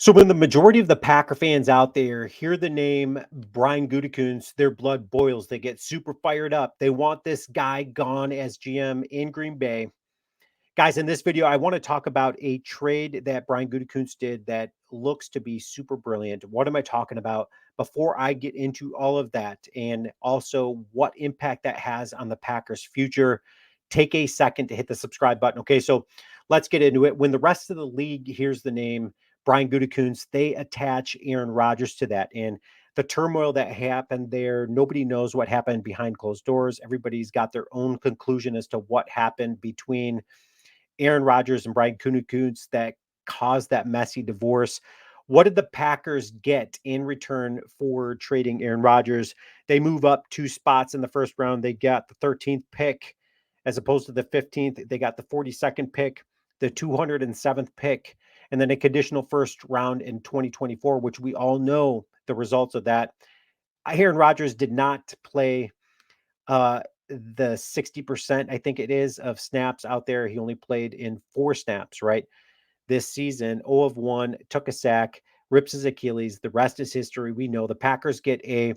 So when the majority of the Packer fans out there hear the name Brian Gutekunst, their blood boils. They get super fired up. They want this guy gone as GM in Green Bay. Guys, in this video, I want to talk about a trade that Brian Gutekunst did that looks to be super brilliant. What am I talking about? Before I get into all of that, and also what impact that has on the Packers' future, take a second to hit the subscribe button. Okay, so let's get into it. When the rest of the league hears the name Brian Gutekunst, they attach Aaron Rodgers to that. And the turmoil that happened there, nobody knows what happened behind closed doors. Everybody's got their own conclusion as to what happened between Aaron Rodgers and Brian Gutekunst that caused that messy divorce. What did the Packers get in return for trading Aaron Rodgers? They move up 2 spots in the first round. They got the 13th pick as opposed to the 15th. They got the 42nd pick, the 207th pick, and then a conditional first round in 2024, which we all know the results of that. Aaron Rodgers did not play uh, the 60%, I think it is, of snaps out there. He only played in 4 snaps, right? This season, 0 of 1, took a sack, rips his Achilles. The rest is history. We know the Packers get a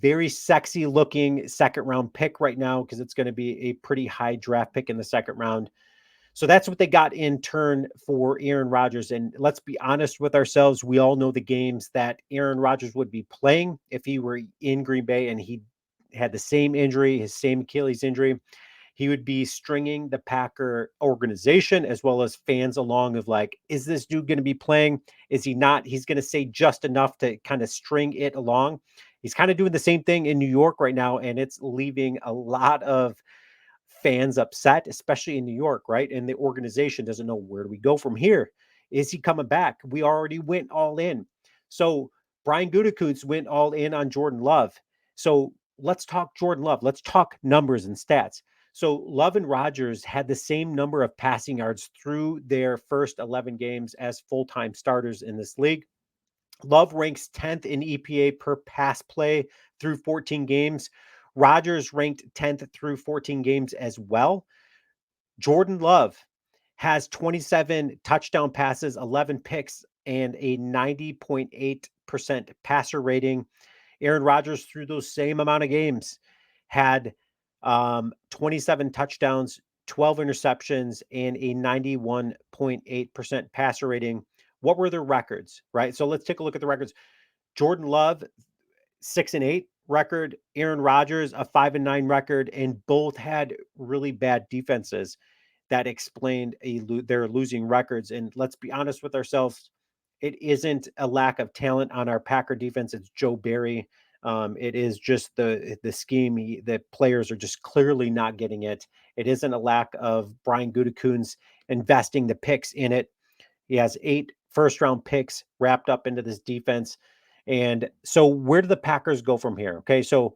very sexy looking second round pick right now because it's going to be a pretty high draft pick in the second round. So that's what they got in turn for Aaron Rodgers. And let's be honest with ourselves. We all know the games that Aaron Rodgers would be playing if he were in Green Bay and he had the same injury, his same Achilles injury. He would be stringing the Packer organization as well as fans along of like, is this dude going to be playing? Is he not? He's going to say just enough to kind of string it along. He's kind of doing the same thing in New York right now, and it's leaving a lot of fans upset, especially in New York, right? And the organization doesn't know, where do we go from here? Is he coming back? We already went all in. So Brian Gutekunst went all in on Jordan Love. So let's talk Jordan Love. Let's talk numbers and stats. So Love and Rodgers had the same number of passing yards through their first 11 games as full-time starters in this league. Love ranks 10th in EPA per pass play through 14 games. Rodgers ranked 10th through 14 games as well. Jordan Love has 27 touchdown passes, 11 picks, and a 90.8% passer rating. Aaron Rodgers, through those same amount of games, had 27 touchdowns, 12 interceptions, and a 91.8% passer rating. What were their records, right? So let's take a look at the records. Jordan Love, 6-8 record. Aaron Rodgers, a 5-9 record, and both had really bad defenses that explained their losing records. And let's be honest with ourselves, it isn't a lack of talent on our Packer defense. It's Joe Barry. It is just the scheme. The players are just clearly not getting it. It isn't a lack of Brian Gutekunst investing the picks in it. He has 8 first round picks wrapped up into this defense. And so where do the Packers go from here? Okay, so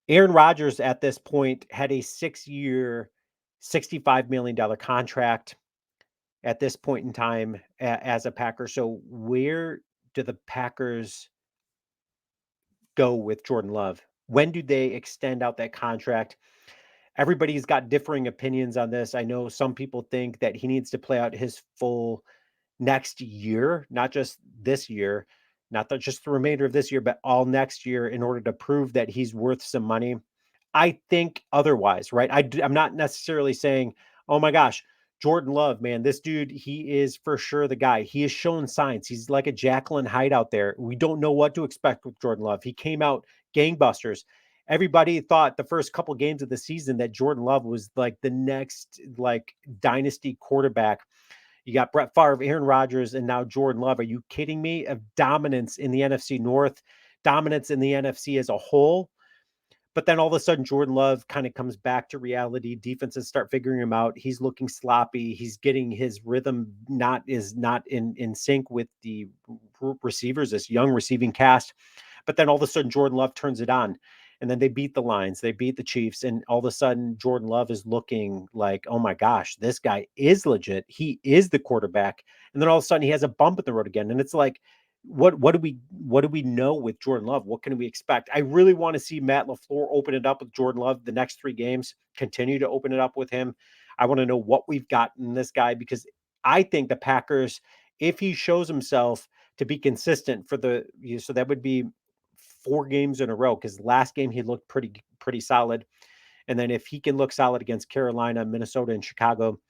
Aaron Rodgers at this point had a 6-year, $65 million contract at this point in time as a Packer. So where do the Packers go with Jordan Love? When do they extend out that contract? Everybody's got differing opinions on this. I know some people think that he needs to play out his full next year, not just this year, not that just the remainder of this year, but all next year in order to prove that he's worth some money. I think otherwise, right? I'm not necessarily saying, oh my gosh, Jordan Love, man, this dude, he is for sure the guy. He has shown signs. He's like a Jacqueline Hyde out there. We don't know what to expect with Jordan Love. He came out gangbusters. Everybody thought the first couple games of the season that Jordan Love was like the next like dynasty quarterback. You got Brett Favre, Aaron Rodgers, and now Jordan Love. Are you kidding me? Of dominance in the NFC North, dominance in the NFC as a whole. But then all of a sudden, Jordan Love kind of comes back to reality. Defenses start figuring him out. He's looking sloppy. He's getting his rhythm not in sync with the receivers, this young receiving cast. But then all of a sudden, Jordan Love turns it on. And then they beat the Lions, they beat the Chiefs, and all of a sudden, Jordan Love is looking like, oh my gosh, this guy is legit. He is the quarterback. And then all of a sudden, he has a bump in the road again, and it's like, what do we know with Jordan Love? What can we expect? I really want to see Matt LaFleur open it up with Jordan Love the next 3 games. Continue to open it up with him. I want to know what we've got in this guy because I think the Packers if he shows himself to be consistent for so that would be 4 games in a row, because last game he looked pretty solid. And then if he can look solid against Carolina, Minnesota, and Chicago,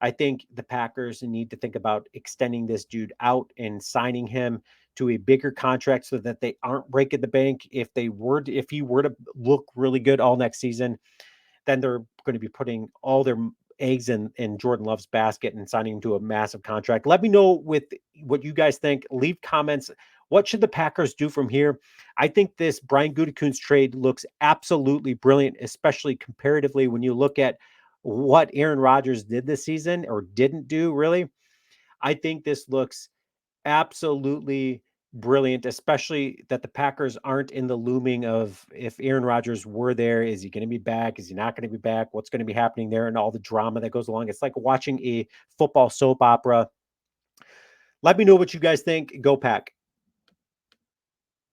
I think the Packers need to think about extending this dude out and signing him to a bigger contract so that they aren't breaking the bank. If he were to look really good all next season, then they're going to be putting all their eggs in Jordan Love's basket and signing him to a massive contract. Let me know with what you guys think. Leave comments. What should the Packers do from here? I think this Brian Gutekunst trade looks absolutely brilliant, especially comparatively when you look at what Aaron Rodgers did this season or didn't do, really. I think this looks absolutely brilliant, especially that the Packers aren't in the looming of, if Aaron Rodgers were there, is he going to be back? Is he not going to be back? What's going to be happening there and all the drama that goes along? It's like watching a football soap opera. Let me know what you guys think. Go Pack.